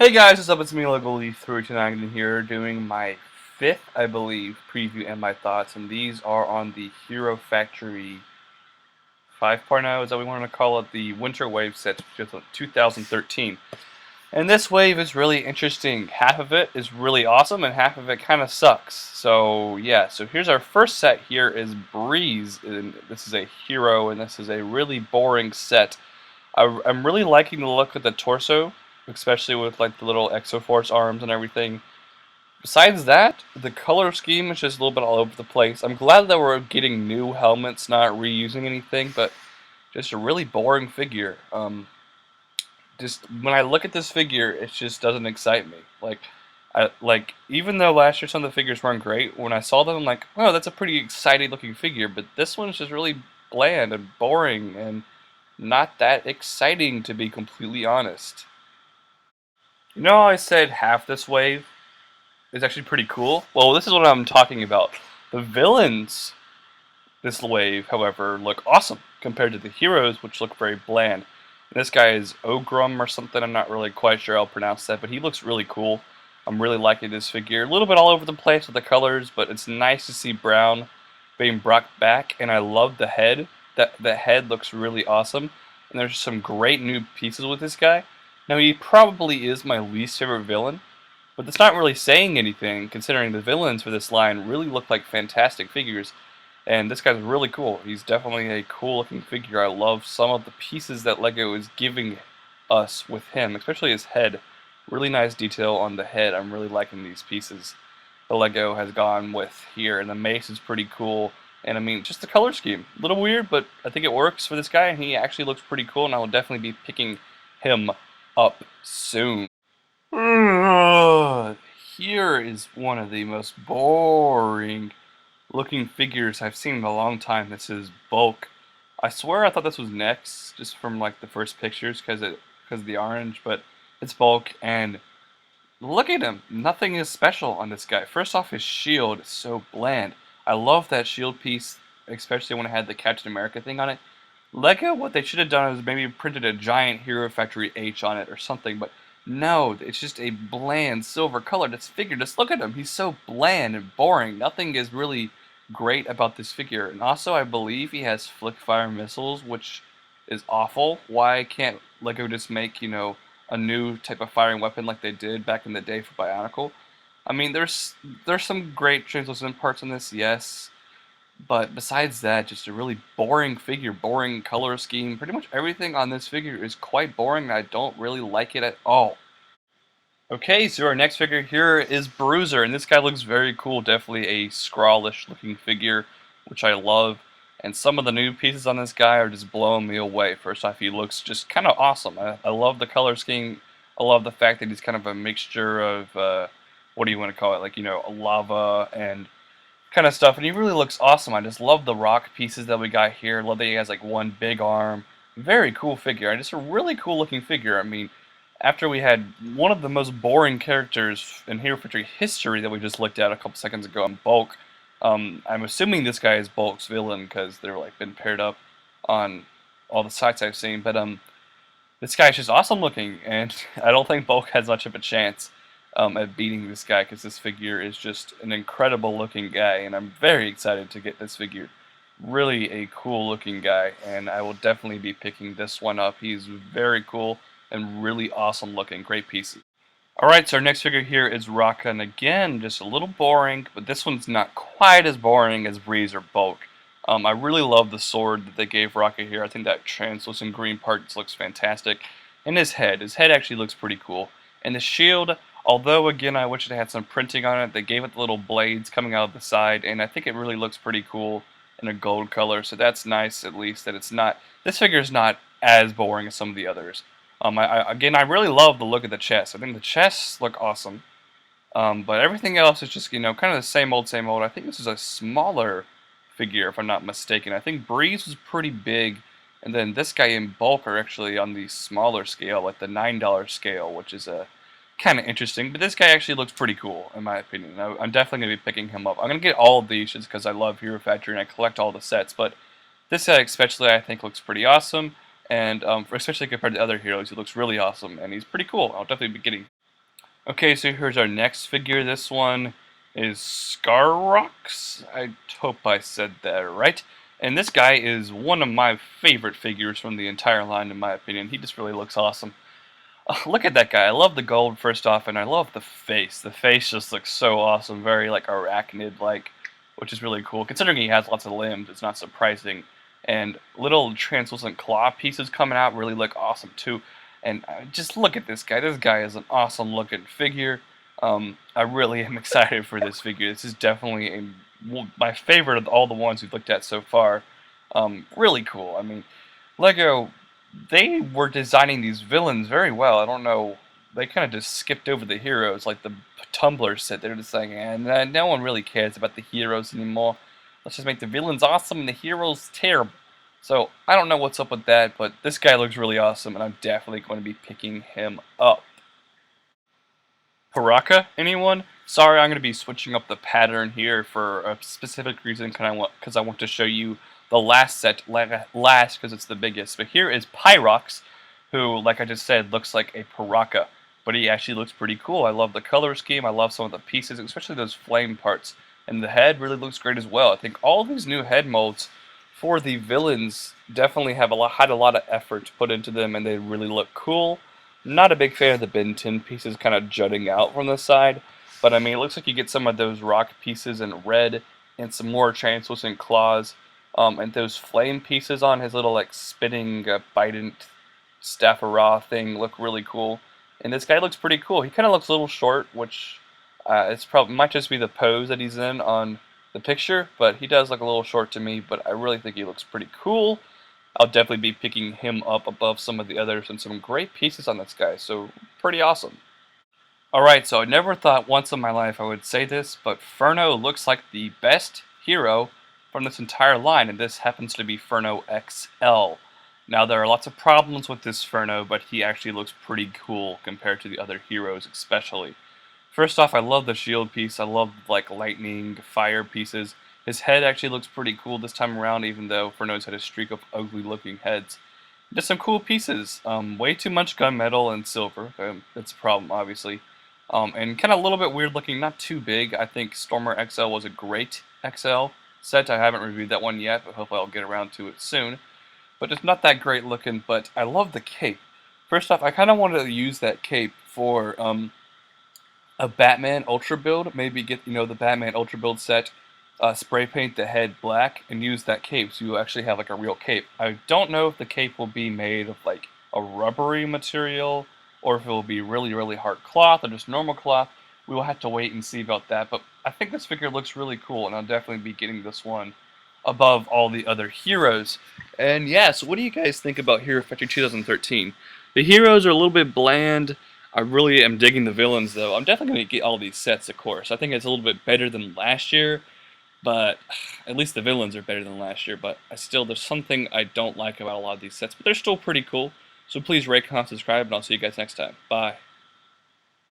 Hey guys, what's up? It's me, Logoli329 here, doing my fifth, I believe, preview and my thoughts, and these are on the Hero Factory 5.0, is that we want to call it, the Winter Wave set, which is 2013. And this wave is really interesting. Half of it is really awesome, and half of it kind of sucks. So yeah, so here's our first set. Here is Breeze, and this is a hero, and this is a really boring set. I'm really liking the look of the torso, especially with like the little Exoforce arms and everything. Besides that, the color scheme is just a little bit all over the place. I'm glad that we're getting new helmets, not reusing anything, but just a really boring figure. Just when I look at this figure, it just doesn't excite me. Like even though last year some of the figures weren't great, when I saw them, I'm like, oh, that's a pretty exciting looking figure. But this one is just really bland and boring and not that exciting, to be completely honest. You know how I said half this wave is actually pretty cool? Well, this is what I'm talking about. The villains this wave, however, look awesome compared to the heroes, which look very bland. And this guy is Ogrum or something, I'm not really quite sure how to pronounce that, but he looks really cool. I'm really liking this figure. A little bit all over the place with the colors, but it's nice to see Brown being brought back, and I love the head. The head looks really awesome, and there's some great new pieces with this guy. Now, he probably is my least favorite villain, but that's not really saying anything, considering the villains for this line really look like fantastic figures. And this guy's really cool. He's definitely a cool looking figure. I love some of the pieces that LEGO is giving us with him, especially his head. Really nice detail on the head. I'm really liking these pieces the LEGO has gone with here. And the mace is pretty cool. And I mean, just the color scheme. A little weird, but I think it works for this guy, and he actually looks pretty cool, and I will definitely be picking him up soon. Here is one of the most boring looking figures I've seen in a long time. This is Bulk. I swear I thought this was next, just from like the first pictures, because of the orange, but it's Bulk, and look at him. Nothing is special on this guy. First off, his shield is so bland. I love that shield piece, especially when it had the Captain America thing on it. Lego, what they should have done is maybe printed a giant Hero Factory H on it or something, but no, it's just a bland silver color. This figure, just look at him. He's so bland and boring. Nothing is really great about this figure. And also, I believe he has flick fire missiles, which is awful. Why can't Lego just make, a new type of firing weapon like they did back in the day for Bionicle? I mean, there's some great translucent parts in this, yes. But besides that, just a really boring figure, boring color scheme. Pretty much everything on this figure is quite boring, and I don't really like it at all. Okay, so our next figure here is Bruiser, and this guy looks very cool. Definitely a Skrawlish looking figure, which I love. And some of the new pieces on this guy are just blowing me away. First off, he looks just kind of awesome. I love the color scheme. I love the fact that he's kind of a mixture of, what do you want to call it, like, a lava and kind of stuff, and he really looks awesome. I just love the rock pieces that we got here. Love that he has like one big arm. Very cool figure. And just a really cool looking figure. I mean, after we had one of the most boring characters in Hero Factory history that we just looked at a couple seconds ago in Bulk, I'm assuming this guy is Bulk's villain because they're like been paired up on all the sites I've seen. But this guy's just awesome looking, and I don't think Bulk has much of a chance at beating this guy, because this figure is just an incredible looking guy, and I'm very excited to get this figure. Really a cool looking guy, and I will definitely be picking this one up. He's very cool and really awesome looking. Great pieces. Alright, so our next figure here is Rockin. Again, just a little boring, but this one's not quite as boring as Breeze or Bulk. I really love the sword that they gave Rocket here. I think that translucent green part looks fantastic. And his head. His head actually looks pretty cool. And the shield, although again I wish it had some printing on it, they gave it the little blades coming out of the side, and I think it really looks pretty cool in a gold color, so that's nice at least that it's not, this figure is not as boring as some of the others. Again, I really love the look of the chest. I think the chests look awesome. But everything else is just, kind of the same old, same old. I think this is a smaller figure, if I'm not mistaken. I think Breeze was pretty big, and then this guy in Bulk are actually on the smaller scale, like the $9 scale, which is a kind of interesting. But this guy actually looks pretty cool, in my opinion. I'm definitely going to be picking him up. I'm going to get all of these just because I love Hero Factory and I collect all the sets. But this guy especially, I think, looks pretty awesome. And especially compared to other heroes, he looks really awesome, and he's pretty cool. I'll definitely be getting. Okay, so here's our next figure. This one is Scarrox. I hope I said that right. And this guy is one of my favorite figures from the entire line, in my opinion. He just really looks awesome. Look at that guy. I love the gold, first off, and I love the face. The face just looks so awesome. Very, like, arachnid-like, which is really cool. Considering he has lots of limbs, it's not surprising. And little translucent claw pieces coming out really look awesome, too. And just look at this guy. This guy is an awesome looking figure. I really am excited for this figure. This is definitely my favorite of all the ones we've looked at so far. Really cool. I mean, Lego, they were designing these villains very well. I don't know. They kind of just skipped over the heroes, like the Tumblr said. They're just like, and no one really cares about the heroes anymore. Let's just make the villains awesome and the heroes terrible. So I don't know what's up with that, but this guy looks really awesome, and I'm definitely going to be picking him up. Paraka, anyone? Sorry, I'm going to be switching up the pattern here for a specific reason, because I want to show you the last set last because it's the biggest. But here is Pyrox, who, like I just said, looks like a Paraka, but he actually looks pretty cool. I love the color scheme. I love some of the pieces, especially those flame parts. And the head really looks great as well. I think all these new head molds for the villains definitely had a lot of effort put into them, and they really look cool. Not a big fan of the Ben 10 pieces kind of jutting out from the side, but I mean, it looks like you get some of those rock pieces in red and some more translucent claws, and those flame pieces on his little like spinning bident Staffara thing look really cool. And this guy looks pretty cool. He kind of looks a little short, which it's probably might just be the pose that he's in on the picture, but he does look a little short to me. But I really think he looks pretty cool. I'll definitely be picking him up above some of the others, and some great pieces on this guy, so pretty awesome. Alright, so I never thought once in my life I would say this, but Ferno looks like the best hero from this entire line, and this happens to be Ferno XL. Now, there are lots of problems with this Ferno, but he actually looks pretty cool compared to the other heroes, especially. First off, I love the shield piece. I love, like, lightning, fire pieces. His head actually looks pretty cool this time around, even though Ferno's had a streak of ugly-looking heads. Just some cool pieces. Way too much gunmetal and silver. That's a problem, obviously. And kind of a little bit weird looking, not too big. I think Stormer XL was a great XL set. I haven't reviewed that one yet, but hopefully I'll get around to it soon. But it's not that great looking, but I love the cape. First off, I kind of wanted to use that cape for a Batman Ultra build. Maybe get, the Batman Ultra build set, spray paint the head black, and use that cape so you actually have like a real cape. I don't know if the cape will be made of like a rubbery material, or if it will be really, really hard cloth, or just normal cloth. We will have to wait and see about that, but I think this figure looks really cool, and I'll definitely be getting this one above all the other heroes. And yeah, so what do you guys think about Hero Factory 2013? The heroes are a little bit bland. I really am digging the villains, though. I'm definitely going to get all these sets, of course. I think it's a little bit better than last year, but at least the villains are better than last year. But there's something I don't like about a lot of these sets, but they're still pretty cool. So please rate, comment, subscribe, and I'll see you guys next time. Bye.